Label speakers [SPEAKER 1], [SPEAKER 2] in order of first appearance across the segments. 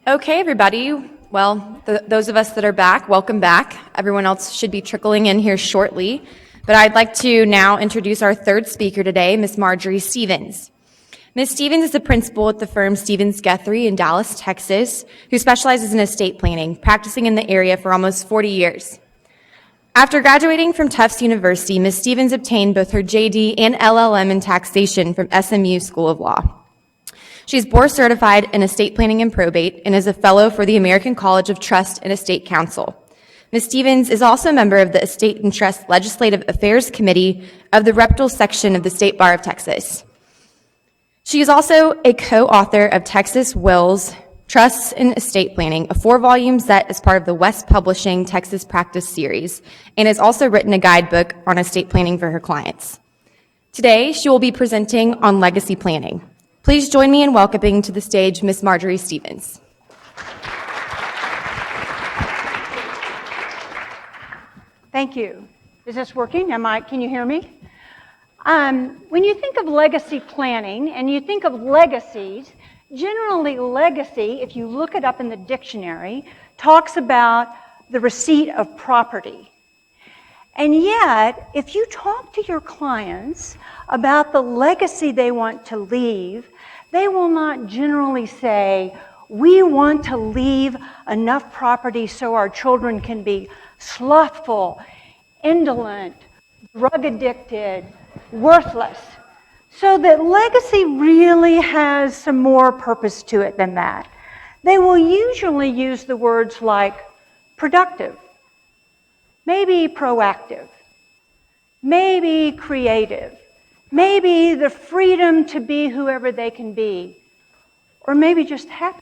[SPEAKER 1] Okay, everybody. Well, those of us that are back, welcome back. Everyone else should be trickling in here shortly. But I'd like to now introduce our third speaker today, Ms. Marjorie Stevens. Ms. Stevens is the principal at the firm Stevens Guthrie in Dallas, Texas, who specializes in estate planning, practicing in the area for almost 40 years. After graduating from Tufts University, Ms. Stevens obtained both her JD and LLM in taxation from SMU School of Law. She's board certified in estate planning and probate and is a fellow for the American College of Trust and Estate Counsel. Ms. Stevens is also a member of the Estate and Trust Legislative Affairs Committee of the Reputable Section of the State Bar of Texas. She is also a co-author of Texas Wills, Trusts and Estate Planning, a 4-volume set as part of the West Publishing Texas Practice series, and has also written a guidebook on estate planning for her clients. Today, she will be presenting on legacy planning. Please join me in welcoming to the stage Ms. Marjorie Stevens.
[SPEAKER 2] Thank you. Is this working? Can you hear me? When you think of legacy planning and you think of legacies, generally legacy, if you look it up in the dictionary, talks about the receipt of property. And yet, if you talk to your clients about the legacy they want to leave, they will not generally say, we want to leave enough property so our children can be slothful, indolent, drug addicted, worthless. So that legacy really has some more purpose to it than that. They will usually use the words like productive, maybe proactive, maybe creative, maybe the freedom to be whoever they can be, or maybe just happy.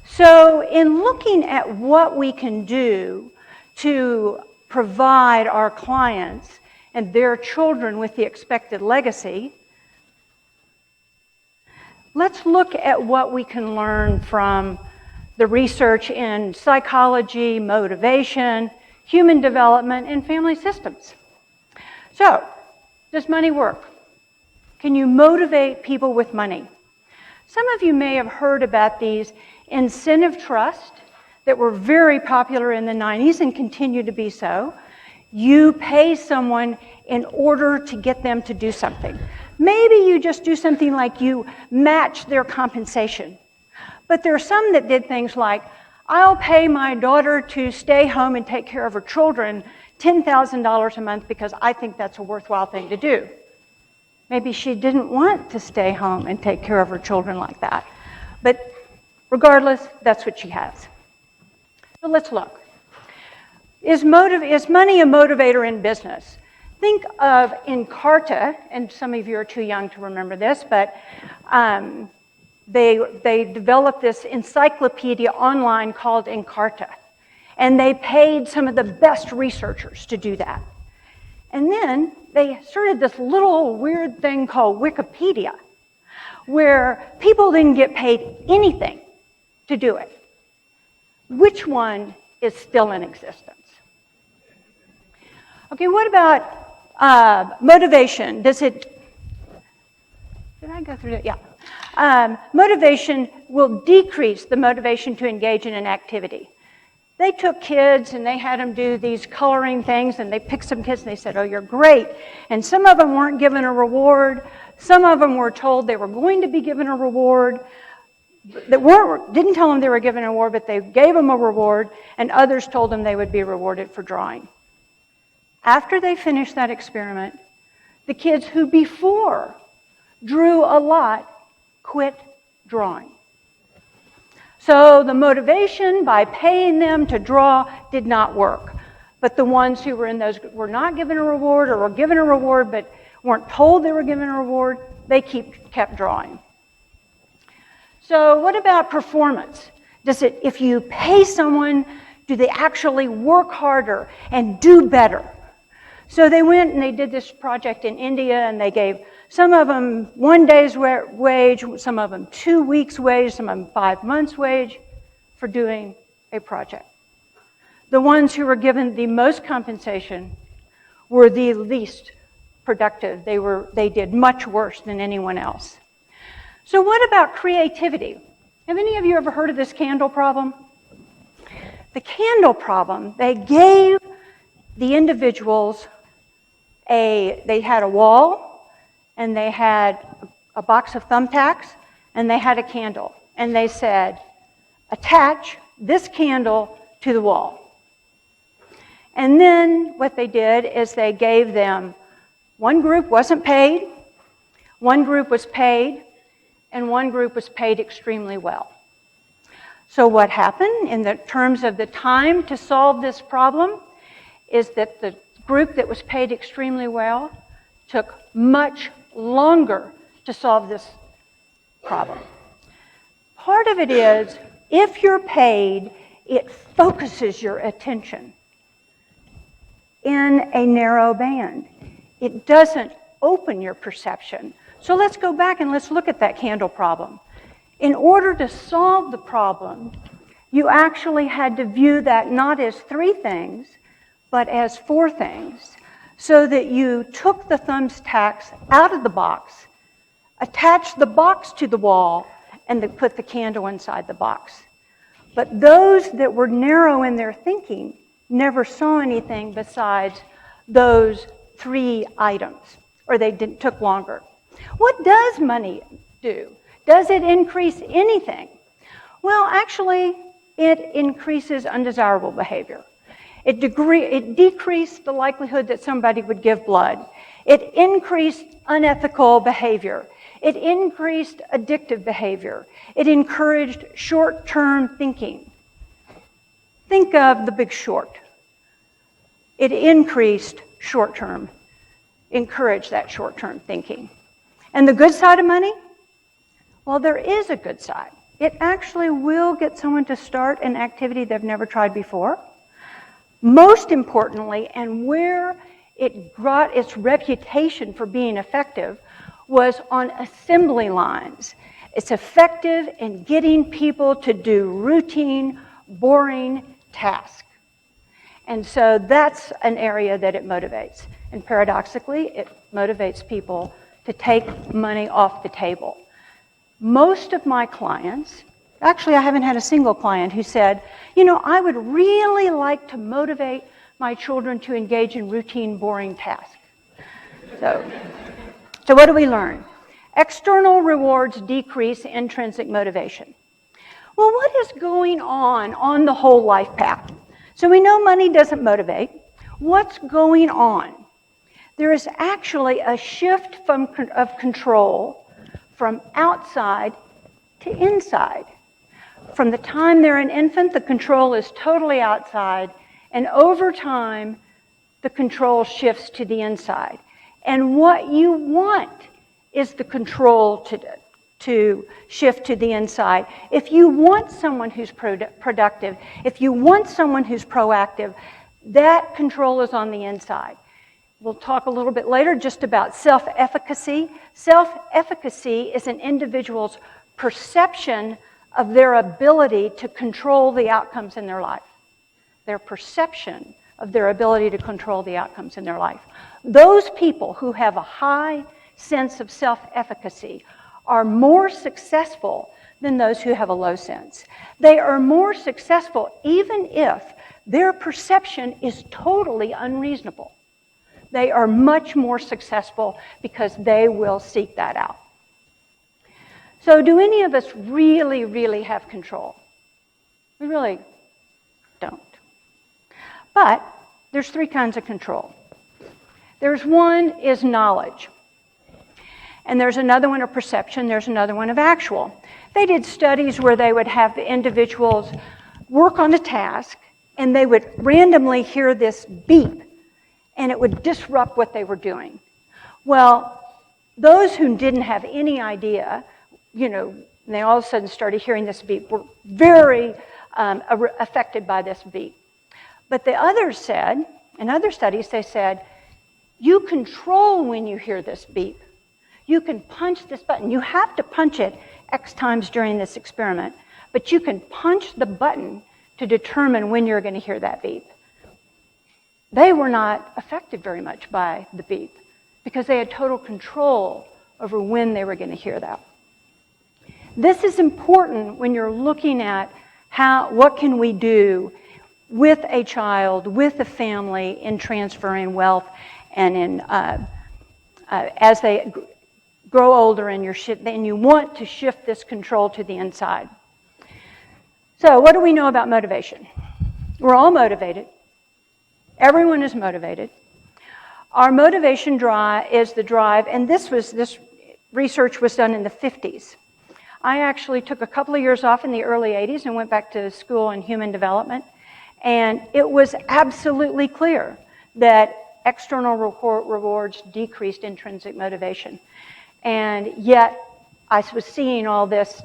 [SPEAKER 2] So in looking at what we can do to provide our clients and their children with the expected legacy, let's look at what we can learn from the research in psychology, motivation, human development, and family systems. So, does money work? Can you motivate people with money? Some of you may have heard about these incentive trusts that were very popular in the 90s and continue to be so. You pay someone in order to get them to do something. Maybe you just do something like you match their compensation. But there are some that did things like, I'll pay my daughter to stay home and take care of her children $10,000 a month because I think that's a worthwhile thing to do. Maybe she didn't want to stay home and take care of her children like that. But regardless, that's what she has. So let's look. Is money a motivator in business? Think of Encarta, and some of you are too young to remember this, but they developed this encyclopedia online called Encarta. And they paid some of the best researchers to do that. And then they started this little weird thing called Wikipedia, where people didn't get paid anything to do it. Which one is still in existence? Okay, what about motivation? Did I go through that? Yeah. Motivation will decrease the motivation to engage in an activity. They took kids and they had them do these coloring things, and they picked some kids and they said, oh, you're great. And some of them weren't given a reward. Some of them were told they were going to be given a reward. Didn't tell them they were given a reward, but they gave them a reward, and others told them they would be rewarded for drawing. After they finished that experiment, the kids who before drew a lot quit drawing. So the motivation by paying them to draw did not work. But the ones who were in those were not given a reward, or were given a reward but weren't told they were given a reward, they kept drawing. So what about performance? If you pay someone, do they actually work harder and do better? So they went and they did this project in India, and they gave some of them 1 day's wage, some of them 2 weeks' wage, some of them 5 months' wage for doing a project. The ones who were given the most compensation were the least productive. They did much worse than anyone else. So what about creativity? Have any of you ever heard of this candle problem? The candle problem, they gave the individuals they had a wall, and they had a box of thumbtacks, and they had a candle. And they said, attach this candle to the wall. And then what they did is they gave them, one group wasn't paid, one group was paid, and one group was paid extremely well. So what happened in the terms of the time to solve this problem is that the group that was paid extremely well took much longer to solve this problem. Part of it is, if you're paid, it focuses your attention in a narrow band. It doesn't open your perception. So let's go back and let's look at that candle problem. In order to solve the problem, you actually had to view that not as 3 things, but as 4 things, so that you took the thumbtacks out of the box, attached the box to the wall, and then put the candle inside the box. But those that were narrow in their thinking never saw anything besides those 3 items, or they took longer. What does money do? Does it increase anything? Well, actually, it increases undesirable behavior. It decreased the likelihood that somebody would give blood. It increased unethical behavior. It increased addictive behavior. It encouraged short-term thinking. Think of The Big Short. It increased short-term, encouraged that short-term thinking. And the good side of money? Well, there is a good side. It actually will get someone to start an activity they've never tried before. Most importantly, and where it got its reputation for being effective, was on assembly lines. It's effective in getting people to do routine, boring tasks. And so that's an area that it motivates. And paradoxically, it motivates people to take money off the table. Most of my clients, actually I haven't had a single client who said, you know, I would really like to motivate my children to engage in routine, boring tasks. So what do we learn? External rewards decrease intrinsic motivation. Well, what is going on the whole life path? So we know money doesn't motivate. What's going on? There is actually a shift of control from outside to inside. From the time they're an infant, the control is totally outside, and over time, the control shifts to the inside. And what you want is the control to shift to the inside. If you want someone who's productive, if you want someone who's proactive, that control is on the inside. We'll talk a little bit later just about self-efficacy. Self-efficacy is an individual's perception of their ability to control the outcomes in their life. Their perception of their ability to control the outcomes in their life. Those people who have a high sense of self-efficacy are more successful than those who have a low sense. They are more successful even if their perception is totally unreasonable. They are much more successful because they will seek that out. So do any of us really, really have control? We really don't. But there's 3 kinds of control. There's one is knowledge. And there's another one of perception. There's another one of actual. They did studies where they would have the individuals work on a task, and they would randomly hear this beep, and it would disrupt what they were doing. Well, those who didn't have any idea, you know, and they all of a sudden started hearing this beep, were very affected by this beep. But the others said, in other studies, they said, you control when you hear this beep. You can punch this button. You have to punch it X times during this experiment, but you can punch the button to determine when you're going to hear that beep. They were not affected very much by the beep because they had total control over when they were going to hear that. This is important when you're looking at what can we do with a child, with a family in transferring wealth and in as they grow older and you want to shift this control to the inside. So what do we know about motivation? We're all motivated. Everyone is motivated. Our motivation drive is the drive, and this research was done in the 50s. I actually took a couple of years off in the early 80s and went back to school in human development, and it was absolutely clear that external rewards decreased intrinsic motivation. And yet, I was seeing all this,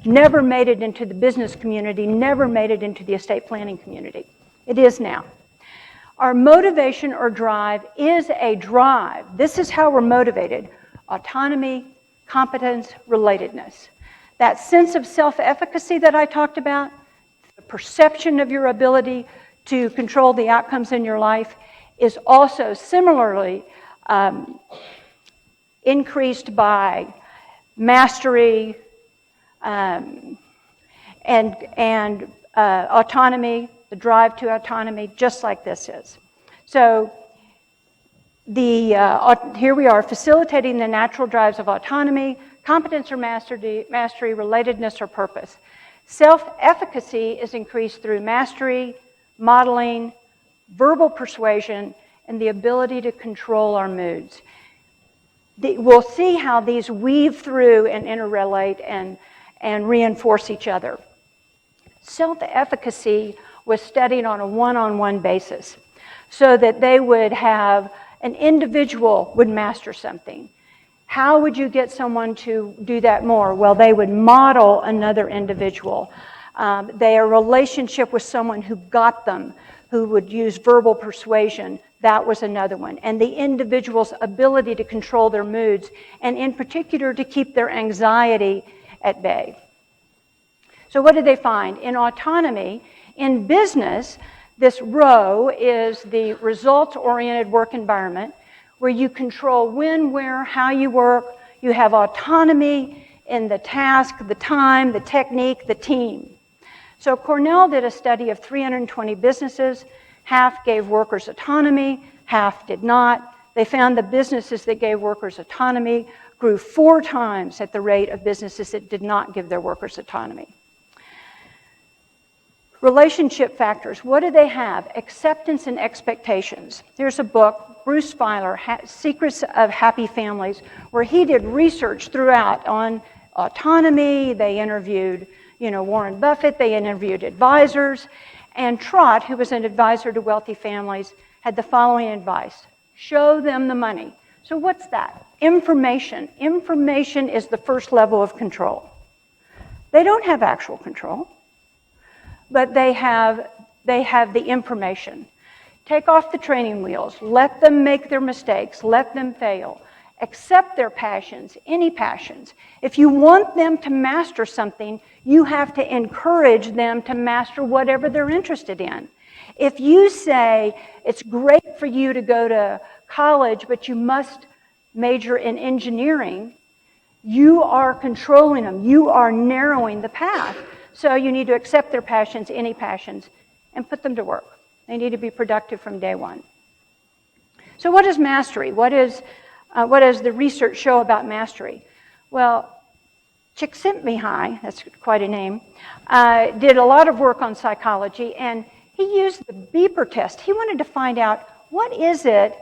[SPEAKER 2] never made it into the business community, never made it into the estate planning community. It is now. Our motivation or drive is a drive. This is how we're motivated. Autonomy, competence, relatedness. That sense of self-efficacy that I talked about, the perception of your ability to control the outcomes in your life, is also similarly increased by mastery and autonomy, the drive to autonomy, just like this is. So here we are, facilitating the natural drives of autonomy, competence or mastery, relatedness or purpose. Self-efficacy is increased through mastery, modeling, verbal persuasion, and the ability to control our moods. We'll see how these weave through and interrelate and reinforce each other. Self-efficacy was studied on a one-on-one basis so that they would have, an individual would master something. How would you get someone to do that more? Well, they would model another individual. Their relationship with someone who got them, who would use verbal persuasion, that was another one. And the individual's ability to control their moods, and in particular to keep their anxiety at bay. So what did they find? In autonomy, in business, this row is the results-oriented work environment where you control when, where, how you work. You have autonomy in the task, the time, the technique, the team. So Cornell did a study of 320 businesses. Half gave workers autonomy, half did not. They found the businesses that gave workers autonomy grew 4 times at the rate of businesses that did not give their workers autonomy. Relationship factors, what do they have? Acceptance and expectations. There's a book, Bruce Feiler, Secrets of Happy Families, where he did research throughout on autonomy. They interviewed, Warren Buffett, they interviewed advisors, and Trott, who was an advisor to wealthy families, had the following advice: show them the money. So what's that? Information. Information is the first level of control. They don't have actual control, but they have the information. Take off the training wheels. Let them make their mistakes. Let them fail. Accept their passions, any passions. If you want them to master something, you have to encourage them to master whatever they're interested in. If you say, it's great for you to go to college, but you must major in engineering, you are controlling them. You are narrowing the path. So you need to accept their passions, any passions, and put them to work. They need to be productive from day one. So what is mastery? What does the research show about mastery? Well, Csikszentmihalyi, that's quite a name, did a lot of work on psychology, and he used the beeper test. He wanted to find out, what is it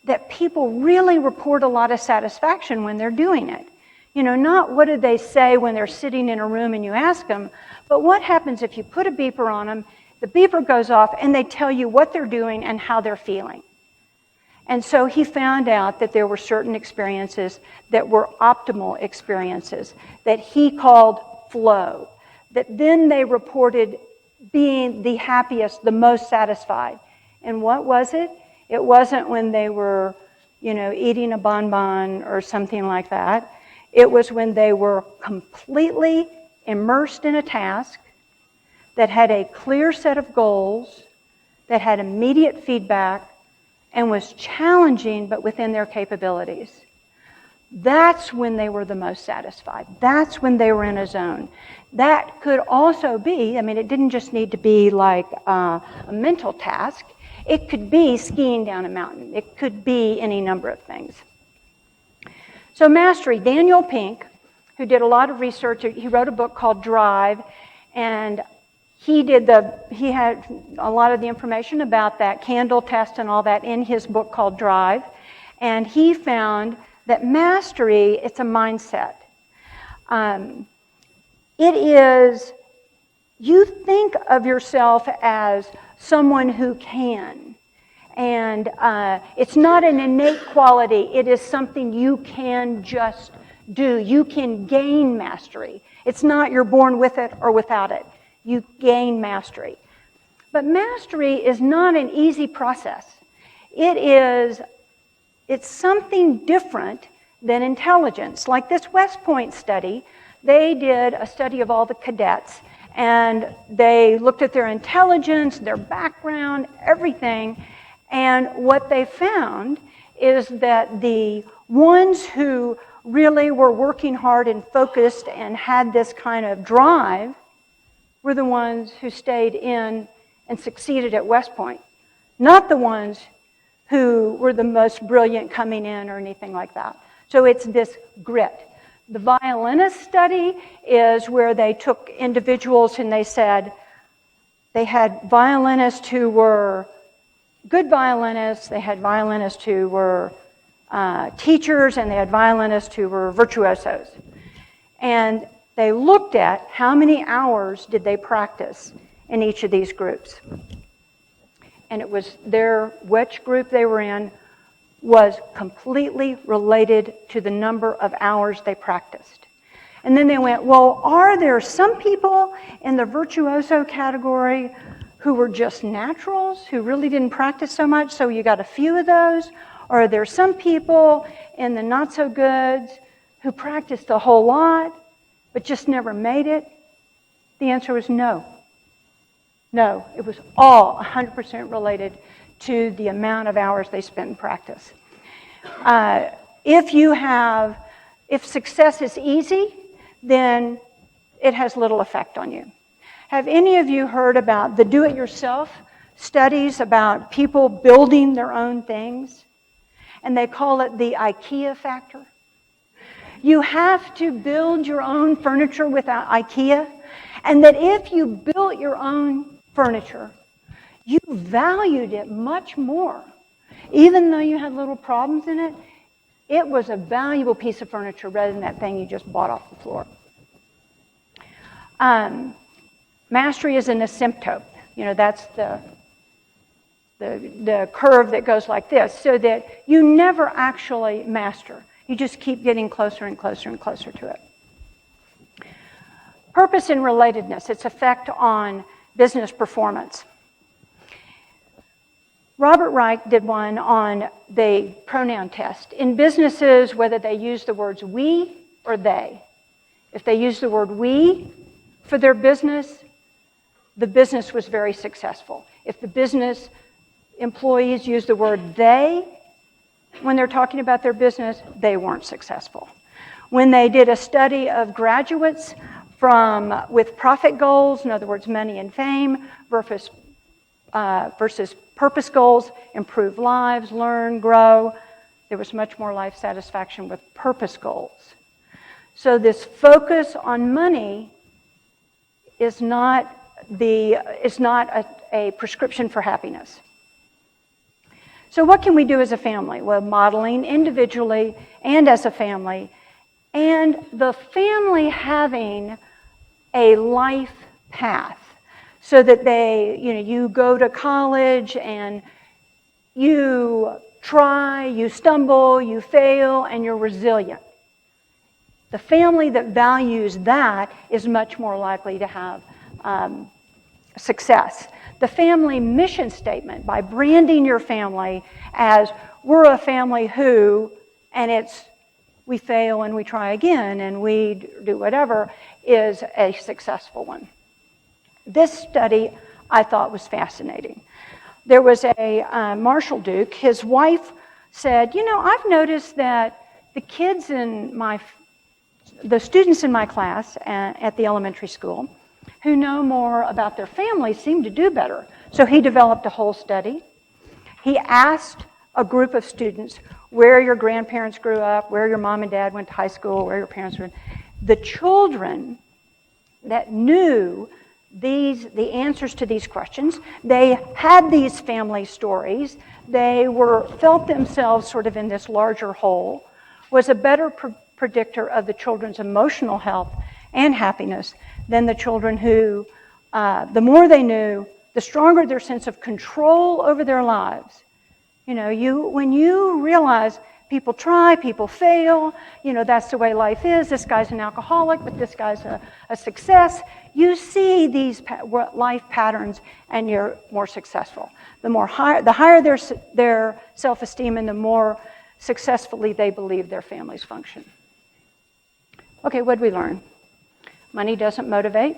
[SPEAKER 2] that people really report a lot of satisfaction when they're doing it? Not what do they say when they're sitting in a room and you ask them, but what happens if you put a beeper on them, the beeper goes off, and they tell you what they're doing and how they're feeling. And so he found out that there were certain experiences that were optimal experiences that he called flow, that then they reported being the happiest, the most satisfied. And what was it? It wasn't when they were, eating a bonbon or something like that. It was when they were completely immersed in a task that had a clear set of goals, that had immediate feedback, and was challenging but within their capabilities. that's when they were the most satisfied. That's when they were in a zone. That could also be, it didn't just need to be like a mental task. It could be skiing down a mountain. It could be any number of things. So mastery, Daniel Pink, who did a lot of research, he wrote a book called Drive, and he had a lot of the information about that candle test and all that in his book called Drive. And he found that mastery, it's a mindset. It is, you think of yourself as someone who can. And it's not an innate quality. It is something you can just do. You can gain mastery. It's not you're born with it or without it. You gain mastery. But mastery is not an easy process. It's something different than intelligence. Like this West Point study, they did a study of all the cadets, and they looked at their intelligence, their background, everything, and what they found is that the ones who really were working hard and focused and had this kind of drive were the ones who stayed in and succeeded at West Point, not the ones who were the most brilliant coming in or anything like that. So it's this grit. The violinist study is where they took individuals and they said they had violinists who were good violinists, they had violinists who were teachers, and they had violinists who were virtuosos. And they looked at how many hours did they practice in each of these groups. And it was which group they were in was completely related to the number of hours they practiced. And then they went, well, are there some people in the virtuoso category who were just naturals, who really didn't practice so much, so you got a few of those? Or are there some people in the not-so-goods who practiced a whole lot, but just never made it? The answer was no. No, it was all 100% related to the amount of hours they spent in practice. If success is easy, then it has little effect on you. Have any of you heard about the do-it-yourself studies about people building their own things? And they call it the IKEA factor. You have to build your own furniture without IKEA, and that if you built your own furniture, you valued it much more. Even though you had little problems in it, it was a valuable piece of furniture rather than that thing you just bought off the floor. Mastery is an asymptote. That's the curve that goes like this, so that you never actually master. You just keep getting closer and closer and closer to it. Purpose and relatedness, its effect on business performance. Robert Reich did one on the pronoun test. In businesses, whether they use the words we or they. If they use the word we for their business, the business was very successful. If the business employees use the word they when they're talking about their business, they weren't successful. When they did a study of graduates with profit goals, in other words, money and fame, versus purpose goals, improve lives, learn, grow, there was much more life satisfaction with purpose goals. So this focus on money is not a prescription for happiness. So what can we do as a family? Well, modeling individually and as a family, and the family having a life path so that you go to college and you try, you stumble, you fail, and you're resilient. The family that values that is much more likely to have success. The family mission statement, by branding your family as we're a family who, and it's we fail and we try again and we do whatever, is a successful one. This study I thought was fascinating. There was a Marshall Duke, his wife said, I've noticed that the students in my class at the elementary school who know more about their families seem to do better. So he developed a whole study. He asked a group of students where your grandparents grew up, where your mom and dad went to high school, where your parents were. The children that knew the answers to these questions, they had these family stories, they felt themselves sort of in this larger whole, was a better predictor of the children's emotional health and happiness than the children who, the more they knew, the stronger their sense of control over their lives. When you realize people try, people fail, that's the way life is. This guy's an alcoholic, but this guy's a success. You see these life patterns and you're more successful. The higher their self-esteem and the more successfully they believe their families function. Okay, what did we learn? Money doesn't motivate.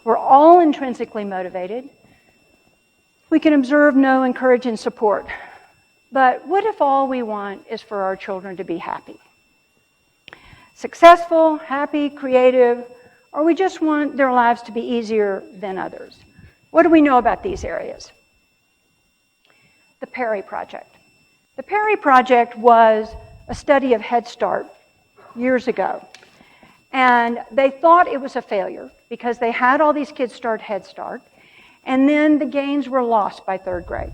[SPEAKER 2] We're all intrinsically motivated. We can observe, know, encourage, and support. But what if all we want is for our children to be happy? Successful, happy, creative, or we just want their lives to be easier than others? What do we know about these areas? The Perry Project. The Perry Project was a study of Head Start years ago. And they thought it was a failure because they had all these kids start Head Start, and then the gains were lost by third grade.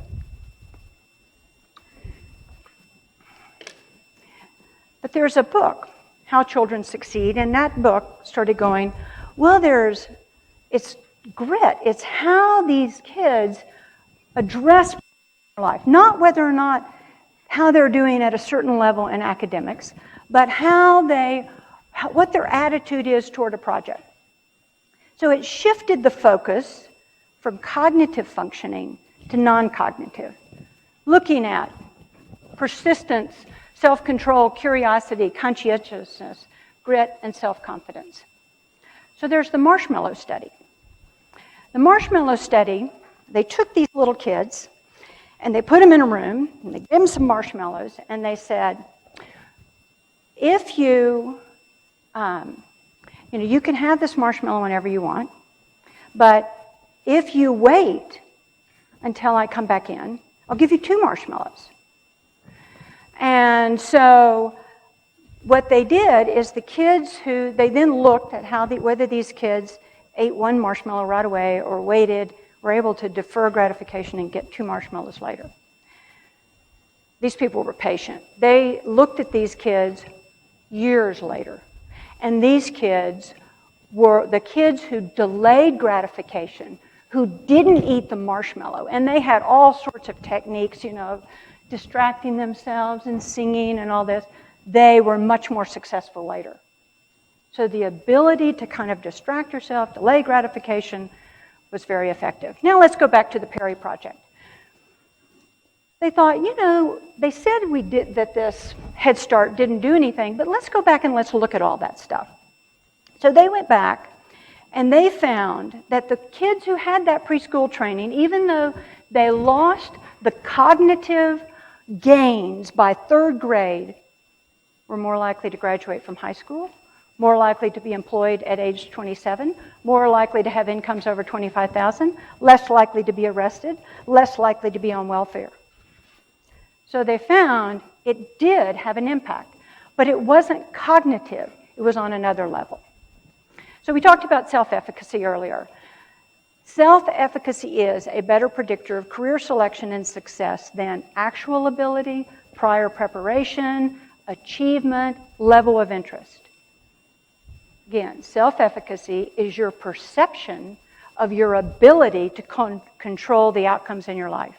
[SPEAKER 2] But there's a book, How Children Succeed, and that book started going, well, it's grit. It's how these kids address their life, not whether or not how they're doing at a certain level in academics, but what their attitude is toward a project. So it shifted the focus from cognitive functioning to non-cognitive, looking at persistence, self-control, curiosity, conscientiousness, grit, and self-confidence. So there's the marshmallow study. The marshmallow study, they took these little kids and they put them in a room and they gave them some marshmallows and they said, if you can have this marshmallow whenever you want, but if you wait until I come back in, I'll give you 2 marshmallows. And so what they did is they then looked at whether these kids ate 1 marshmallow right away or waited, were able to defer gratification and get 2 marshmallows later. These people were patient. They looked at these kids years later. And these kids were the kids who delayed gratification, who didn't eat the marshmallow. And they had all sorts of techniques, distracting themselves and singing and all this. They were much more successful later. So the ability to kind of distract yourself, delay gratification, was very effective. Now let's go back to the Perry Project. They thought, they said that this Head Start didn't do anything, but let's go back and let's look at all that stuff. So they went back and they found that the kids who had that preschool training, even though they lost the cognitive gains by third grade, were more likely to graduate from high school, more likely to be employed at age 27, more likely to have incomes over $25,000, less likely to be arrested, less likely to be on welfare. So they found it did have an impact, but it wasn't cognitive. It was on another level. So we talked about self-efficacy earlier. Self-efficacy is a better predictor of career selection and success than actual ability, prior preparation, achievement, level of interest. Again, self-efficacy is your perception of your ability to control the outcomes in your life.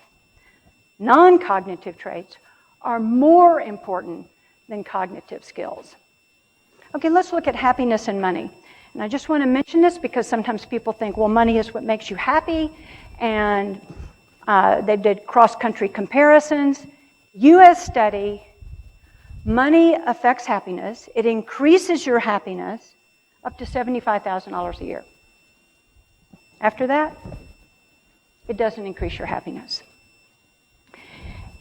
[SPEAKER 2] Non-cognitive traits are more important than cognitive skills. Okay, let's look at happiness and money. And I just want to mention this because sometimes people think, well, money is what makes you happy, and they did cross-country comparisons. U.S. study, money affects happiness. It increases your happiness up to $75,000 a year. After that, it doesn't increase your happiness.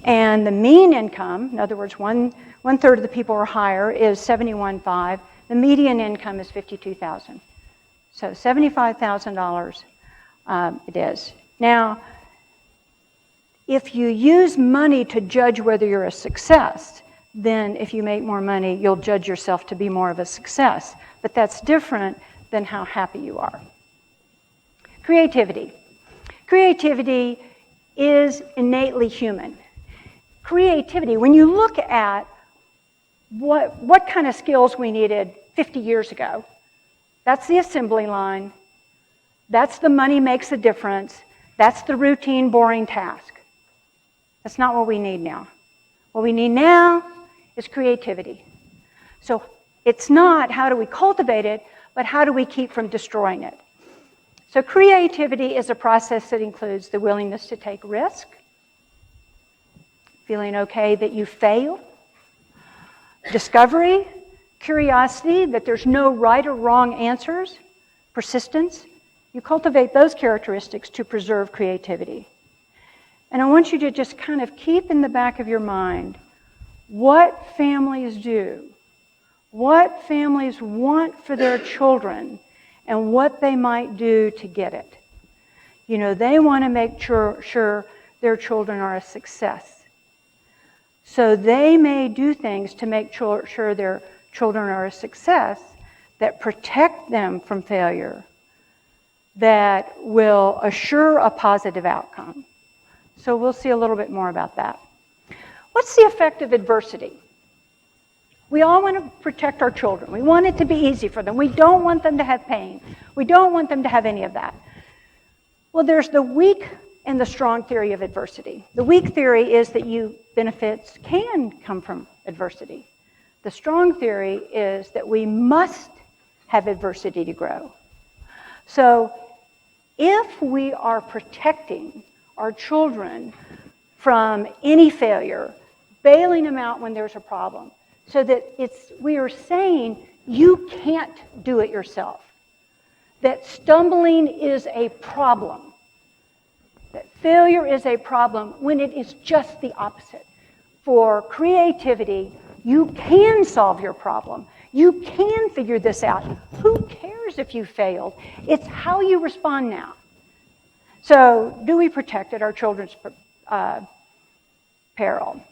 [SPEAKER 2] And the mean income, in other words, when 1/3 of the people or higher is 71.5. The median income is $52,000. So $75,000 it is. Now, if you use money to judge whether you're a success, then if you make more money, you'll judge yourself to be more of a success. But that's different than how happy you are. Creativity. Creativity is innately human. Creativity, when you look at what kind of skills we needed 50 years ago, that's the assembly line, that's the money makes a difference, that's the routine, boring task. That's not what we need now. What we need now is creativity. So it's not how do we cultivate it, but how do we keep from destroying it. So creativity is a process that includes the willingness to take risk, feeling okay that you fail, discovery, curiosity, that there's no right or wrong answers, persistence. You cultivate those characteristics to preserve creativity. And I want you to just kind of keep in the back of your mind what families do, what families want for their children, and what they might do to get it. You know, they want to make sure their children are a success. So they may do things to make sure their children are a success that protect them from failure, that will assure a positive outcome. So we'll see a little bit more about that. What's the effect of adversity? We all want to protect our children. We want it to be easy for them. We don't want them to have pain. We don't want them to have any of that. Well, there's the weak and the strong theory of adversity. The weak theory is that benefits can come from adversity. The strong theory is that we must have adversity to grow. So if we are protecting our children from any failure, bailing them out when there's a problem, so that we are saying you can't do it yourself, that stumbling is a problem, that failure is a problem, when it is just the opposite. For creativity, you can solve your problem. You can figure this out. Who cares if you failed? It's how you respond now. So, do we protect at our children's peril?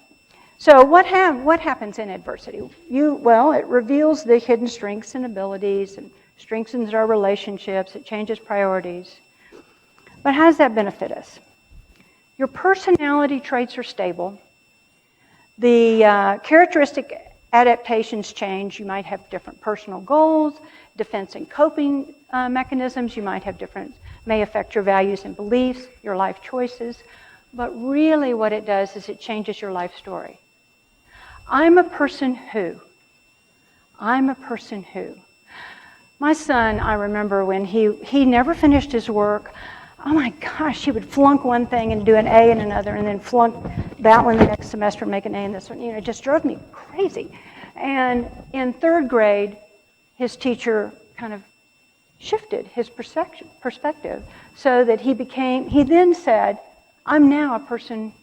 [SPEAKER 2] So what happens in adversity? It reveals the hidden strengths and abilities and strengthens our relationships. It changes priorities. But how does that benefit us? Your personality traits are stable. The characteristic adaptations change. You might have different personal goals, defense and coping mechanisms. You might have may affect your values and beliefs, your life choices. But really what it does is it changes your life story. I'm a person who. My son, I remember when he never finished his work. Oh my gosh, he would flunk one thing and do an A in another and then flunk that one the next semester and make an A in this one. It just drove me crazy. And in 3rd grade, his teacher kind of shifted his perspective so that he then said, I'm now a person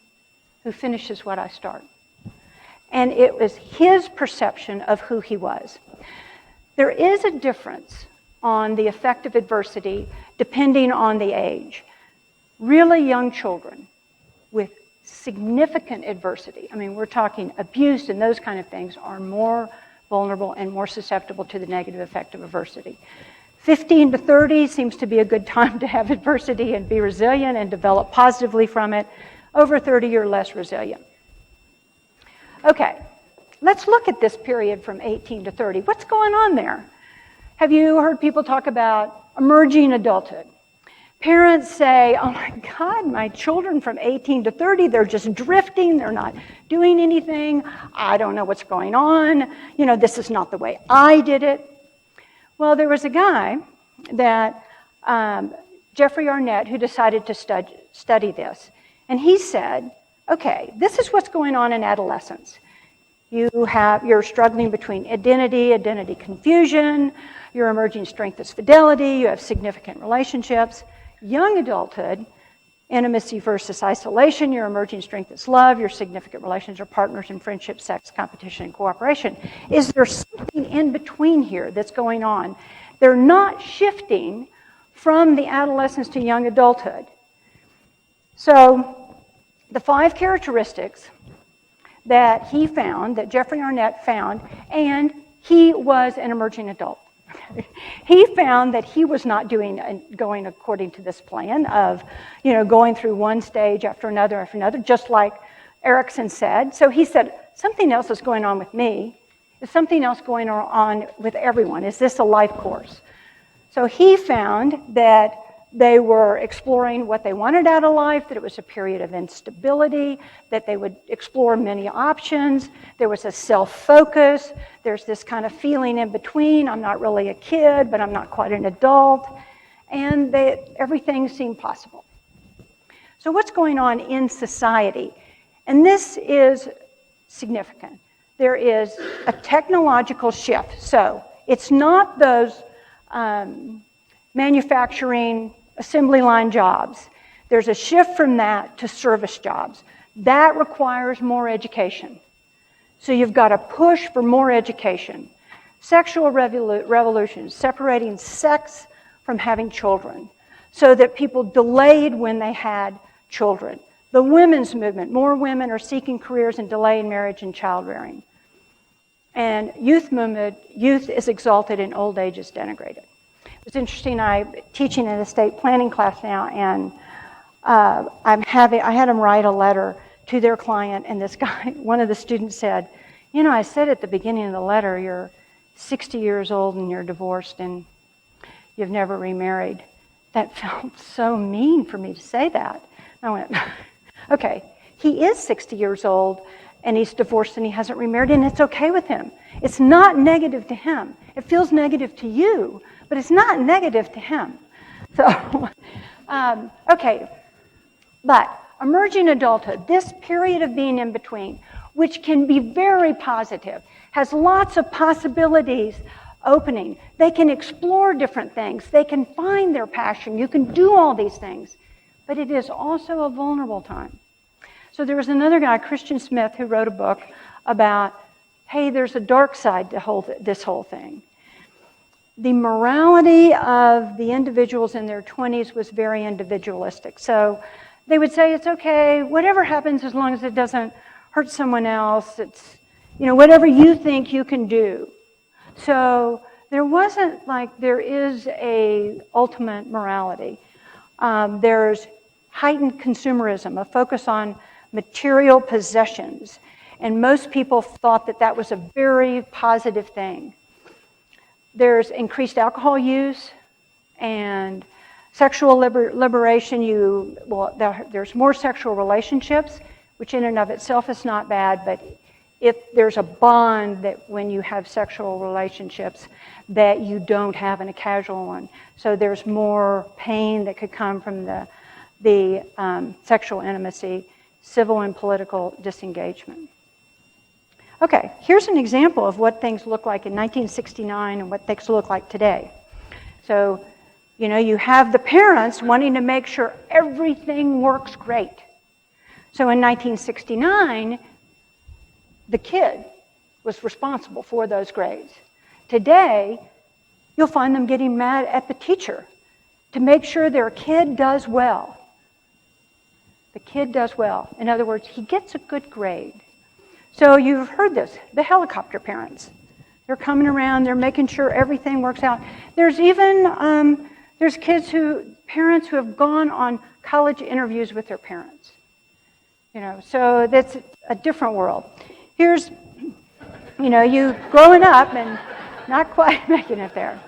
[SPEAKER 2] who finishes what I start. And it was his perception of who he was. There is a difference on the effect of adversity depending on the age. Really young children with significant adversity, we're talking abuse and those kind of things, are more vulnerable and more susceptible to the negative effect of adversity. 15 to 30 seems to be a good time to have adversity and be resilient and develop positively from it. Over 30, you're less resilient. Okay, let's look at this period from 18 to 30. What's going on there? Have you heard people talk about emerging adulthood? Parents say, oh my God, my children from 18 to 30, they're just drifting, they're not doing anything, I don't know what's going on, this is not the way I did it. Well, there was a guy that, Jeffrey Arnett, who decided to study this. And he said, okay, this is what's going on in adolescence. You're struggling between identity confusion, your emerging strength is fidelity, you have significant relationships. Young adulthood intimacy versus isolation, your emerging strength is love, your significant relations are partners in friendship, sex, competition, and cooperation. Is there something in between here that's going on? They're not shifting from the adolescence to young adulthood. So the 5 characteristics that he found, that Jeffrey Arnett found, and he was an emerging adult. He found that he was not going according to this plan of, going through one stage after another, just like Erickson said. So he said, something else is going on with me. Is something else going on with everyone? Is this a life course? So he found that they were exploring what they wanted out of life, that it was a period of instability, that they would explore many options. There was a self-focus. There's this kind of feeling in between. I'm not really a kid, but I'm not quite an adult. And everything seemed possible. So what's going on in society? And this is significant. There is a technological shift. So it's not those manufacturing assembly line jobs. There's a shift from that to service jobs. That requires more education. So you've got to push for more education. Sexual revolution, separating sex from having children, so that people delayed when they had children. The women's movement, more women are seeking careers and delaying marriage and child rearing. And youth movement, youth is exalted and old age is denigrated. It's interesting, I'm teaching in a estate planning class now, and I had them write a letter to their client, and this guy, one of the students said, I said at the beginning of the letter, you're 60 years old and you're divorced and you've never remarried. That felt so mean for me to say that. I went, okay, he is 60 years old and he's divorced and he hasn't remarried, and it's okay with him. It's not negative to him. It feels negative to you, but it's not negative to him. So, okay, but emerging adulthood, this period of being in between, which can be very positive, has lots of possibilities opening. They can explore different things. They can find their passion. You can do all these things, but it is also a vulnerable time. So there was another guy, Christian Smith, who wrote a book about, hey, there's a dark side to this whole thing. The morality of the individuals in their 20s was very individualistic. So they would say, it's okay, whatever happens as long as it doesn't hurt someone else, it's, whatever you think you can do. So there wasn't like there is a ultimate morality. There's heightened consumerism, a focus on material possessions. And most people thought that that was a very positive thing. There's increased alcohol use and sexual liberation. There's more sexual relationships, which in and of itself is not bad, but if there's a bond that when you have sexual relationships that you don't have in a casual one. So there's more pain that could come from the sexual intimacy, civil and political disengagement. Okay, here's an example of what things look like in 1969 and what things look like today. So, you have the parents wanting to make sure everything works great. So in 1969, the kid was responsible for those grades. Today, you'll find them getting mad at the teacher to make sure their kid does well. The kid does well. In other words, he gets a good grade. So you've heard this, the helicopter parents. They're coming around, they're making sure everything works out. There's even, there's parents who have gone on college interviews with their parents. So that's a different world. Here's, you growing up and not quite making it there.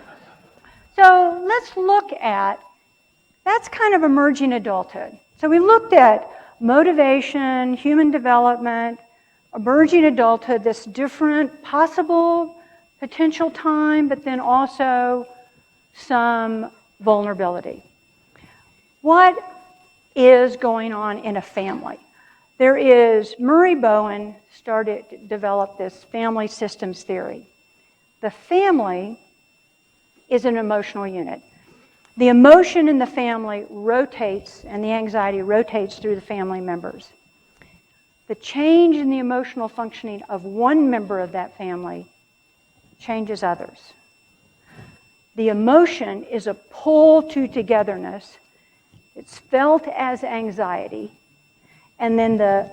[SPEAKER 2] So let's look at, that's kind of emerging adulthood. So we looked at motivation, human development, emerging adulthood, this different possible potential time, but then also some vulnerability. What is going on in a family? There is, Murray Bowen developed this family systems theory. The family is an emotional unit. The emotion in the family rotates, and the anxiety rotates through the family members. The change in the emotional functioning of one member of that family changes others. The emotion is a pull to togetherness. It's felt as anxiety. And then the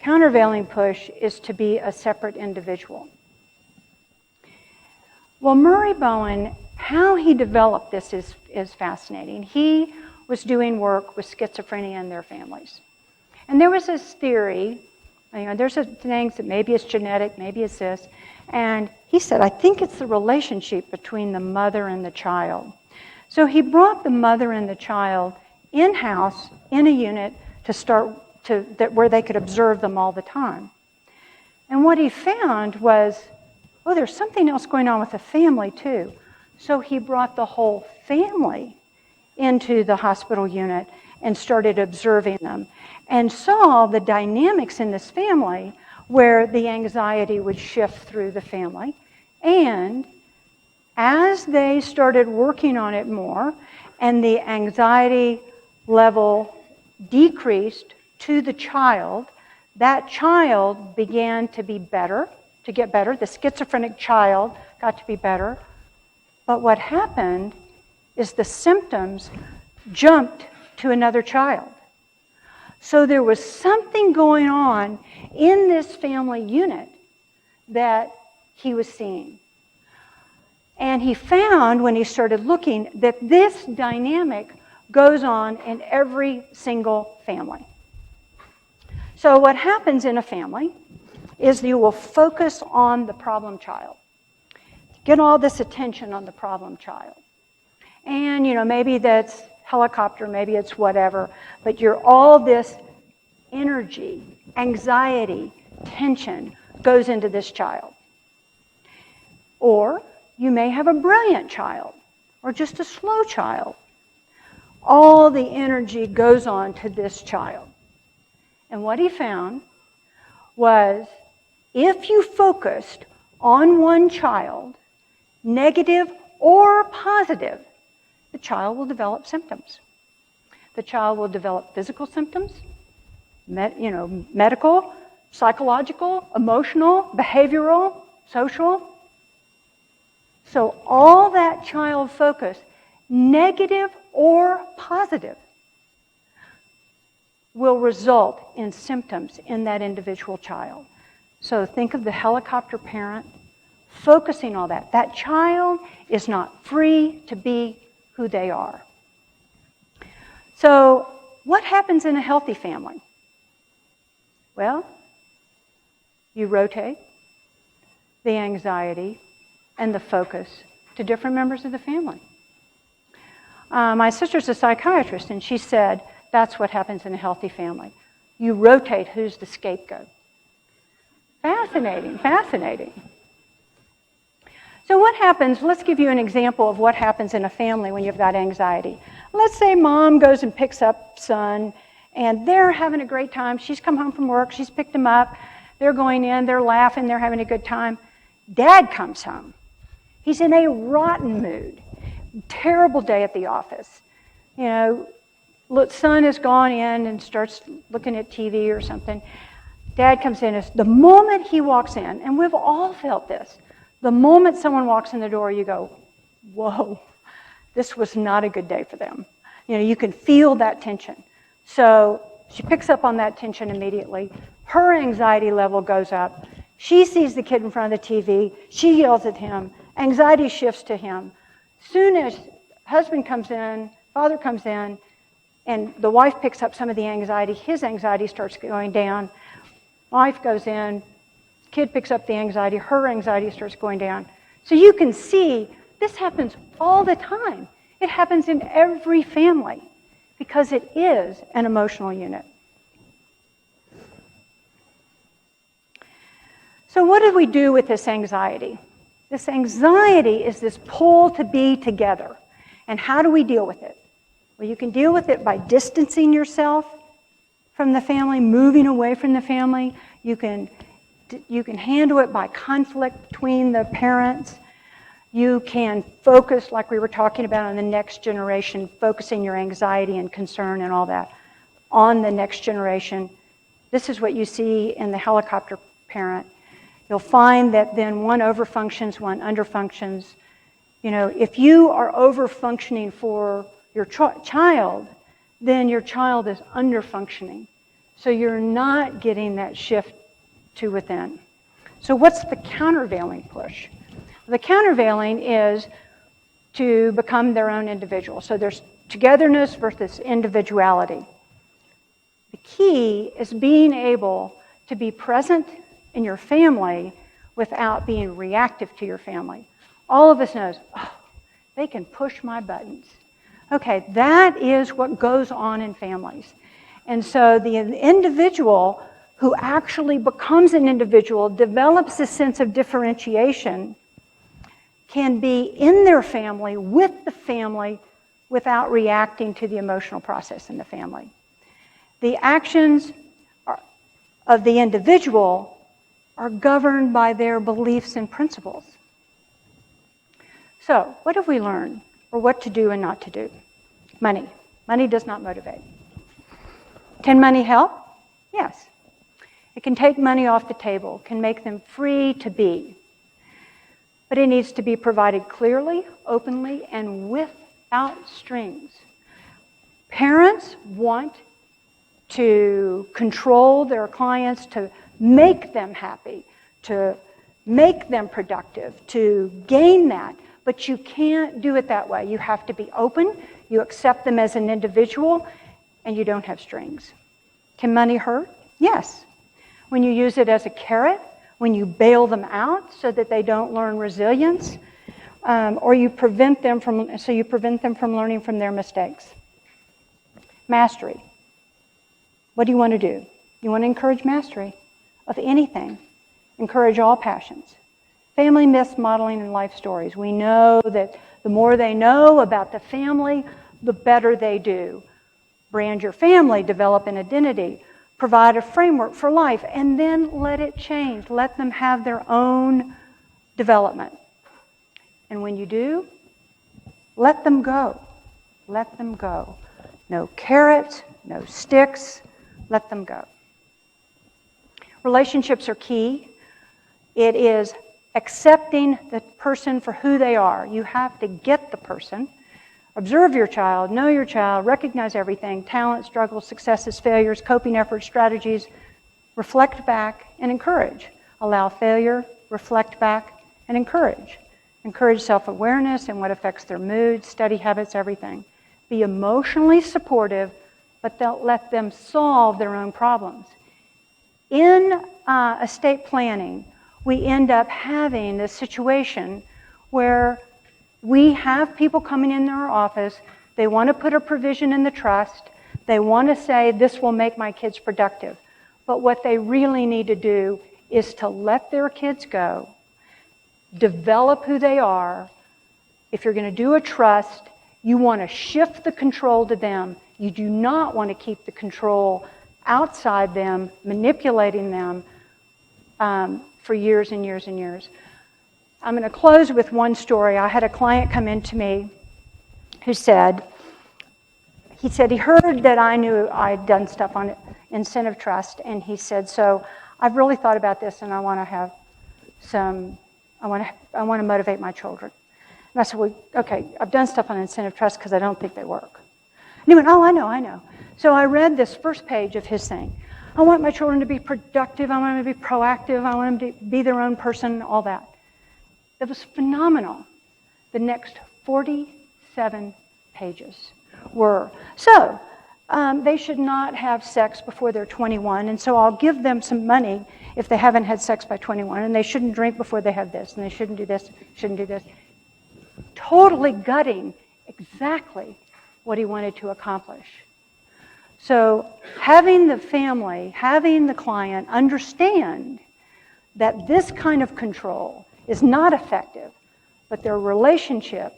[SPEAKER 2] countervailing push is to be a separate individual. Well, Murray Bowen, how he developed this is fascinating. He was doing work with schizophrenia in their families. And there was this theory, there's things that maybe it's genetic, maybe it's this. And he said, I think it's the relationship between the mother and the child. So he brought the mother and the child in-house, in a unit, where they could observe them all the time. And what he found was, there's something else going on with the family too. So he brought the whole family into the hospital unit and started observing them and saw the dynamics in this family where the anxiety would shift through the family. And as they started working on it more and the anxiety level decreased to the child, that child began to be better, to get better. The schizophrenic child got to be better. But what happened is the symptoms jumped to another child. So there was something going on in this family unit that he was seeing. And he found, when he started looking, that this dynamic goes on in every single family. So what happens in a family is you will focus on the problem child. Get all this attention on the problem child. And, maybe that's helicopter, maybe it's whatever, but all this energy, anxiety, tension goes into this child. Or you may have a brilliant child, or just a slow child. All the energy goes on to this child. And what he found was, if you focused on one child, negative or positive, the child will develop symptoms. The child will develop physical symptoms, medical, psychological, emotional, behavioral, social. So all that child focus, negative or positive, will result in symptoms in that individual child. So think of the helicopter parent focusing on that. That child is not free to be who they are. So what happens in a healthy family? Well, you rotate the anxiety and the focus to different members of the family. My sister's a psychiatrist, and she said that's what happens in a healthy family. You rotate who's the scapegoat. Fascinating, fascinating. So what happens, let's give you an example of what happens in a family when you've got anxiety. Let's say mom goes and picks up son, and they're having a great time. She's come home from work, she's picked him up, they're going in, they're laughing, they're having a good time. Dad comes home. He's in a rotten mood. Terrible day at the office. Son has gone in and starts looking at TV or something. Dad comes in. The moment he walks in, and we've all felt this, the moment someone walks in the door, you go, whoa, this was not a good day for them. You can feel that tension. So she picks up on that tension immediately. Her anxiety level goes up. She sees the kid in front of the TV. She yells at him. Anxiety shifts to him. Soon as husband comes in, father comes in, and the wife picks up some of the anxiety, his anxiety starts going down. Wife goes in, kid picks up the anxiety, her anxiety starts going down. So you can see this happens all the time. It happens in every family because it is an emotional unit. So what do we do with this anxiety? This anxiety is this pull to be together. And how do we deal with it? Well, you can deal with it by distancing yourself from the family, moving away from the family. You can handle it by conflict between the parents. You can focus, like we were talking about, on the next generation, focusing your anxiety and concern and all that on the next generation. This is what you see in the helicopter parent. You'll find that then one overfunctions, one underfunctions. You know, if you are overfunctioning for your child, then your child is underfunctioning. So you're not getting that shift to within. So what's the countervailing push? The countervailing is to become their own individual. So there's togetherness versus individuality. The key is being able to be present in your family without being reactive to your family. All of us knows, oh, they can push my buttons. Okay, that is what goes on in families. And so the individual who actually becomes an individual, develops a sense of differentiation, can be in their family, with the family, without reacting to the emotional process in the family. The actions of the individual are governed by their beliefs and principles. So, what have we learned, or what to do and not to do? Money. Money does not motivate. Can money help? Yes. It can take money off the table, can make them free to be. But it needs to be provided clearly, openly, and without strings. Parents want to control their clients, to make them happy, to make them productive, to gain that. But you can't do it that way. You have to be open, you accept them as an individual, and you don't have strings. Can money hurt? Yes. When you use it as a carrot, when you bail them out so that they don't learn resilience, or you prevent them from learning from their mistakes. Mastery. What do you want to do? You want to encourage mastery of anything. Encourage all passions. Family myths, modeling, and life stories. We know that the more they know about the family, the better they do. Brand your family, develop an identity, provide a framework for life, and then let it change. Let them have their own development. And when you do, let them go. Let them go. No carrots, no sticks. Let them go. Relationships are key. It is accepting the person for who they are. You have to get the person. Observe your child, know your child, recognize everything, talent, struggles, successes, failures, coping efforts, strategies. Reflect back and encourage. Allow failure, reflect back, and encourage. Encourage self-awareness and what affects their mood, study habits, everything. Be emotionally supportive, but don't let them solve their own problems. In estate planning, we end up having this situation where we have people coming in our office, they want to put a provision in the trust, they want to say, this will make my kids productive. But what they really need to do is to let their kids go, develop who they are. If you're going to do a trust, you want to shift the control to them. You do not want to keep the control outside them, manipulating them for years and years and years. I'm going to close with one story. I had a client come in to me who said he heard that I knew I'd done stuff on incentive trust, and he said, so I've really thought about this, and I want to motivate my children. And I said, well, okay, I've done stuff on incentive trust because I don't think they work. And he went, oh, I know. So I read this first page of his thing. I want my children to be productive. I want them to be proactive. I want them to be their own person, all that. It was phenomenal. The next 47 pages were, so they should not have sex before they're 21, and so I'll give them some money if they haven't had sex by 21, and they shouldn't drink before they have this, and they shouldn't do this, shouldn't do this. Totally gutting exactly what he wanted to accomplish. So having the family, having the client understand that this kind of control is not effective, but their relationship,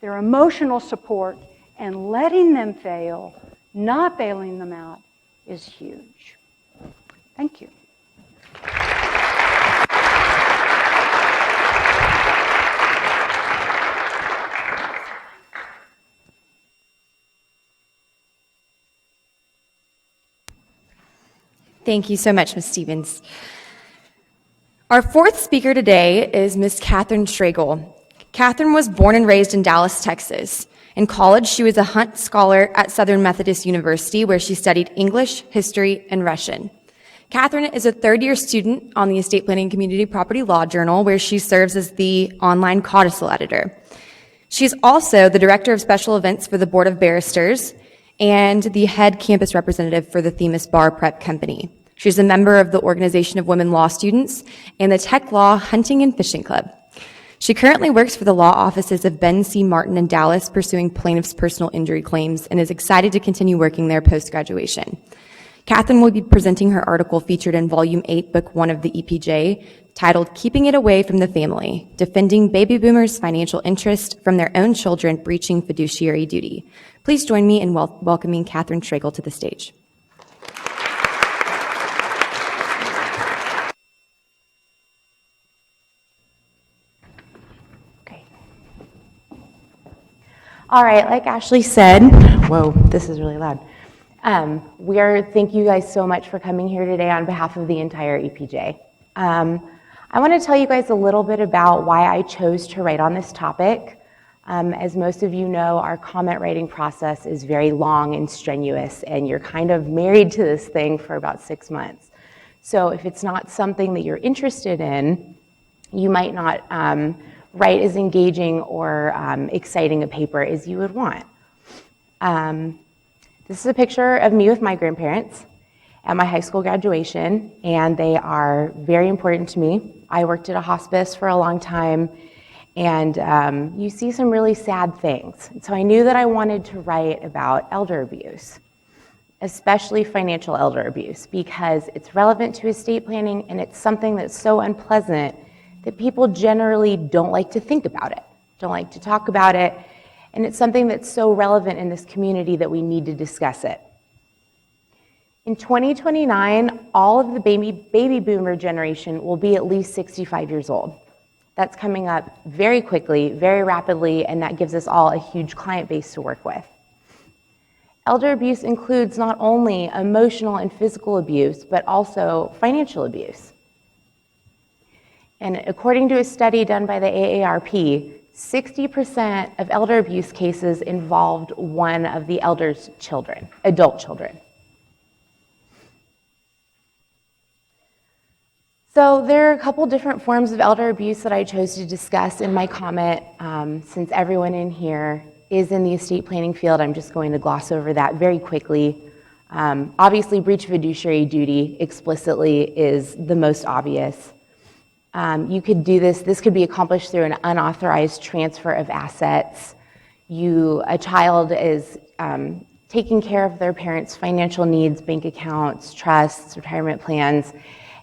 [SPEAKER 2] their emotional support, and letting them fail, not bailing them out, is huge. Thank you.
[SPEAKER 1] Thank you so much, Ms. Stevens. Our fourth speaker today is Ms. Catherine Schraegle. Catherine was born and raised in Dallas, Texas. In college, she was a Hunt Scholar at Southern Methodist University, where she studied English, history, and Russian. Catherine is a third-year student on the Estate Planning Community Property Law Journal, where she serves as the online codicil editor. She's also the director of special events for the Board of Barristers and the head campus representative for the Themis Bar Prep Company. She's a member of the Organization of Women Law Students and the Tech Law Hunting and Fishing Club. She currently works for the law offices of Ben C. Martin in Dallas, pursuing plaintiffs' personal injury claims, and is excited to continue working there post-graduation. Catherine will be presenting her article featured in Volume 8, Book 1 of the EPJ, titled Keeping It Away from the Family, Defending Baby Boomers' Financial Interest from Their Own Children Breaching Fiduciary Duty. Please join me in welcoming Catherine Schraegle to the stage.
[SPEAKER 3] All right, like Ashley said, whoa, this is really loud. Thank you guys so much for coming here today on behalf of the entire EPJ. I want to tell you guys a little bit about why I chose to write on this topic. As most of you know, our comment writing process is very long and strenuous, and you're kind of married to this thing for about 6 months. So if it's not something that you're interested in, you might not write as engaging or exciting a paper as you would want. This is a picture of me with my grandparents at my high school graduation, and they are very important to me. I worked at a hospice for a long time, and you see some really sad things. So I knew that I wanted to write about elder abuse, especially financial elder abuse, because it's relevant to estate planning, and it's something that's so unpleasant that people generally don't like to think about it, don't like to talk about it, and it's something that's so relevant in this community that we need to discuss it. In 2029, all of the baby boomer generation will be at least 65 years old. That's coming up very quickly, very rapidly, and that gives us all a huge client base to work with. Elder abuse includes not only emotional and physical abuse, but also financial abuse. And according to a study done by the AARP, 60% of elder abuse cases involved one of the elder's children, adult children. So there are a couple different forms of elder abuse that I chose to discuss in my comment. Since everyone in here is in the estate planning field, I'm just going to gloss over that very quickly. Obviously, breach of fiduciary duty explicitly is the most obvious. You could do this could be accomplished through an unauthorized transfer of assets. A child is taking care of their parents' financial needs, bank accounts, trusts, retirement plans,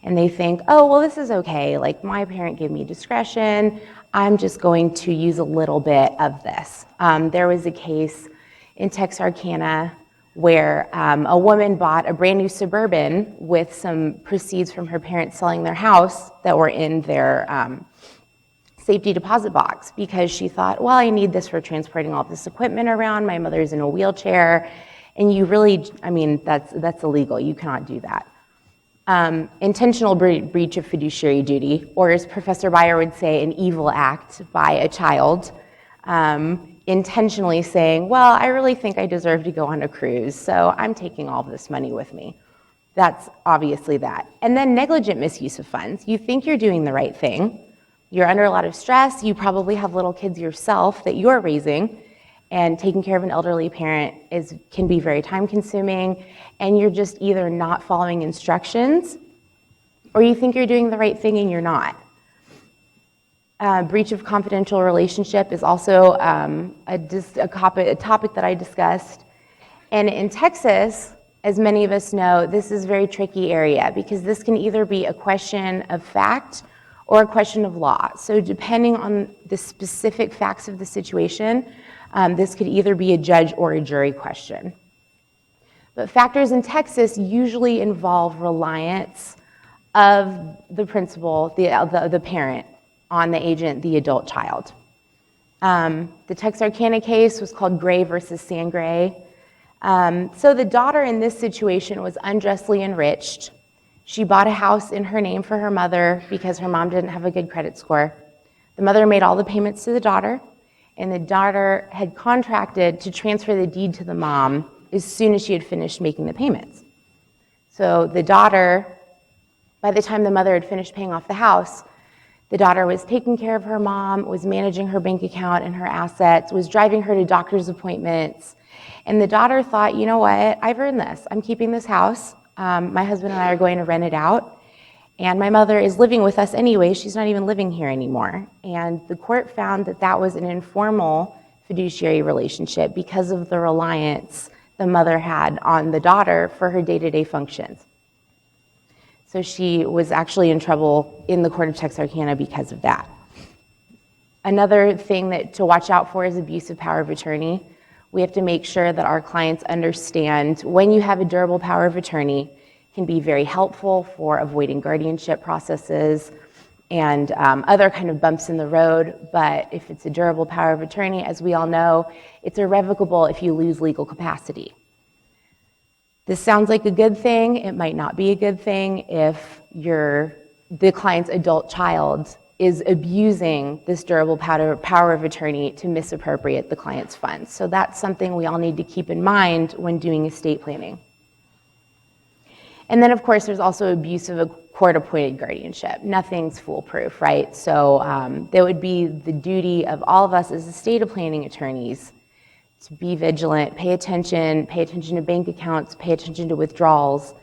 [SPEAKER 3] and they think, oh, well, this is okay. Like, my parent gave me discretion. I'm just going to use a little bit of this. There was a case in Texarkana where a woman bought a brand new Suburban with some proceeds from her parents selling their house that were in their safety deposit box, because she thought, well, I need this for transporting all this equipment around. My mother's in a wheelchair. And you really, that's illegal. You cannot do that. Intentional breach of fiduciary duty, or as Professor Beyer would say, an evil act by a child, intentionally saying, well, I really think I deserve to go on a cruise, so I'm taking all of this money with me. That's obviously that. And then negligent misuse of funds. You think you're doing the right thing. You're under a lot of stress. You probably have little kids yourself that you're raising, and taking care of an elderly parent can be very time consuming, and you're just either not following instructions, or you think you're doing the right thing and you're not. Breach of confidential relationship is also a topic that I discussed. And in Texas, as many of us know, this is a very tricky area, because this can either be a question of fact or a question of law. So depending on the specific facts of the situation, this could either be a judge or a jury question. But factors in Texas usually involve reliance of the principal, the parent, on the agent, the adult child. The Texarkana case was called Gray versus Sangray. So the daughter in this situation was unjustly enriched She bought a house in her name for her mother because her mom didn't have a good credit score. The mother made all the payments to the daughter, and the daughter had contracted to transfer the deed to the mom as soon as she had finished making the payments. So the daughter, by the time the mother had finished paying off the house, the daughter was taking care of her mom, was managing her bank account and her assets, was driving her to doctor's appointments. And the daughter thought, you know what, I've earned this. I'm keeping this house. My husband and I are going to rent it out. And my mother is living with us anyway. She's not even living here anymore. And the court found that that was an informal fiduciary relationship because of the reliance the mother had on the daughter for her day-to-day functions. So she was actually in trouble in the court of Texarkana because of that. Another thing to watch out for is abuse of power of attorney. We have to make sure that our clients understand when you have a durable power of attorney can be very helpful for avoiding guardianship processes and other kind of bumps in the road. But if it's a durable power of attorney, as we all know, it's irrevocable if you lose legal capacity. This sounds like a good thing. It might not be a good thing if the client's adult child is abusing this durable power of attorney to misappropriate the client's funds. So that's something we all need to keep in mind when doing estate planning. And then, of course, there's also abuse of a court-appointed guardianship. Nothing's foolproof, right? So there would be the duty of all of us as estate planning attorneys to be vigilant, pay attention to bank accounts, pay attention to withdrawals.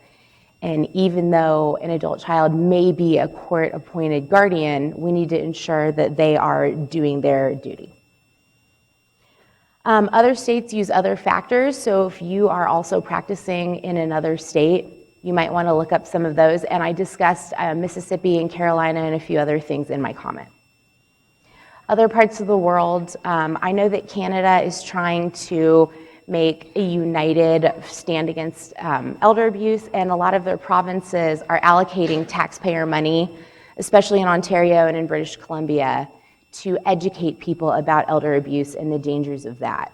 [SPEAKER 3] And even though an adult child may be a court-appointed guardian, we need to ensure that they are doing their duty. Other states use other factors, so if you are also practicing in another state, you might want to look up some of those, and I discussed Mississippi and Carolina and a few other things in my comment. Other parts of the world, I know that Canada is trying to make a united stand against elder abuse, and a lot of their provinces are allocating taxpayer money, especially in Ontario and in British Columbia, to educate people about elder abuse and the dangers of that.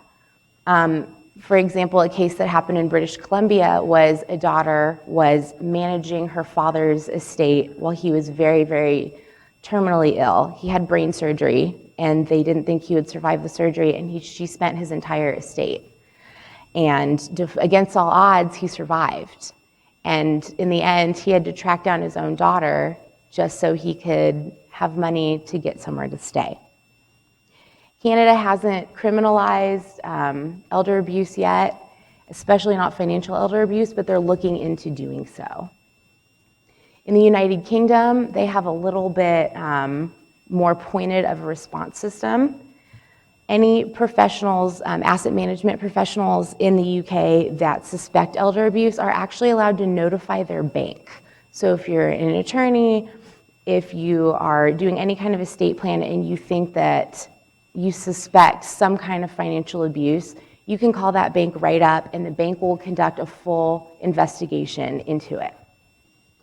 [SPEAKER 3] For example, a case that happened in British Columbia was a daughter was managing her father's estate while he was very, very terminally ill. He had brain surgery, and they didn't think he would survive the surgery, and she spent his entire estate. And against all odds, he survived. And in the end, he had to track down his own daughter just so he could have money to get somewhere to stay. Canada hasn't criminalized elder abuse yet, especially not financial elder abuse, but they're looking into doing so. In the United Kingdom, they have a little bit more pointed of a response system. Any professionals, asset management professionals in the UK that suspect elder abuse are actually allowed to notify their bank. So if you're an attorney, if you are doing any kind of estate plan and you think that you suspect some kind of financial abuse, you can call that bank right up and the bank will conduct a full investigation into it.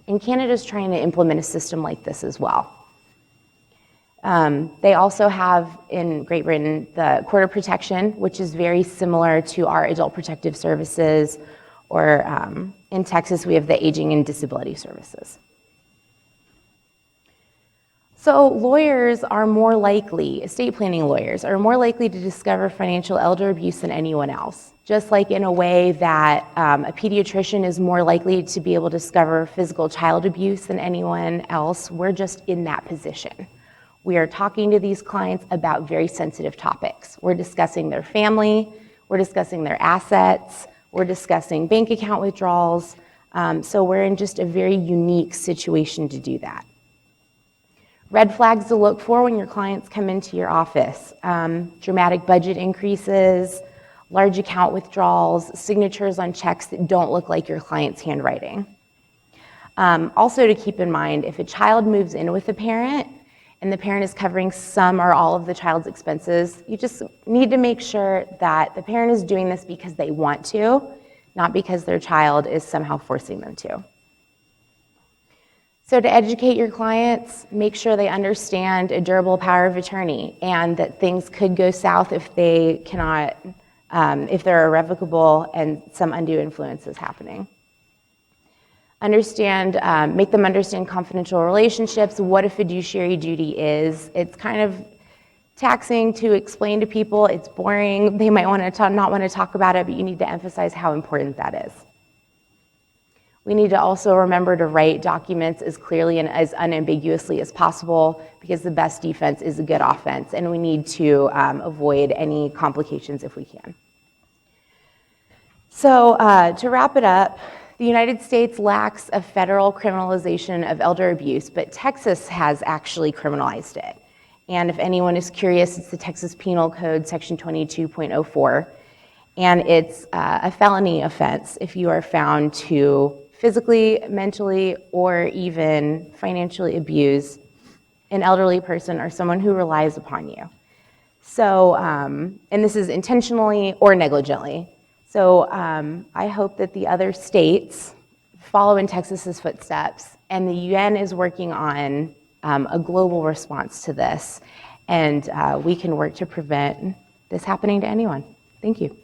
[SPEAKER 3] And Canada's trying to implement a system like this as well. They also have in Great Britain the Court of Protection, which is very similar to our Adult Protective Services, or in Texas we have the Aging and Disability Services. So lawyers are more likely, estate planning lawyers, are more likely to discover financial elder abuse than anyone else. Just like in a way that a pediatrician is more likely to be able to discover physical child abuse than anyone else, we're just in that position. We are talking to these clients about very sensitive topics. We're discussing their family, we're discussing their assets, we're discussing bank account withdrawals. So we're in just a very unique situation to do that. Red flags to look for when your clients come into your office: dramatic budget increases, large account withdrawals, signatures on checks that don't look like your client's handwriting. Also to keep in mind, if a child moves in with a parent and the parent is covering some or all of the child's expenses, you just need to make sure that the parent is doing this because they want to, not because their child is somehow forcing them to. So to educate your clients, make sure they understand a durable power of attorney and that things could go south if they cannot, if they're irrevocable and some undue influence is happening. make them understand confidential relationships, what a fiduciary duty is. It's kind of taxing to explain to people. It's boring. They might not want to talk about it, but you need to emphasize how important that is. We need to also remember to write documents as clearly and as unambiguously as possible, because the best defense is a good offense, and we need to avoid any complications if we can. So to wrap it up, the United States lacks a federal criminalization of elder abuse, but Texas has actually criminalized it. And if anyone is curious, it's the Texas Penal Code, Section 22.04, and it's a felony offense if you are found to physically, mentally, or even financially abuse an elderly person or someone who relies upon you. So, and this is intentionally or negligently. So I hope that the other states follow in Texas's footsteps, and the UN is working on a global response to this, and we can work to prevent this happening to anyone. Thank you.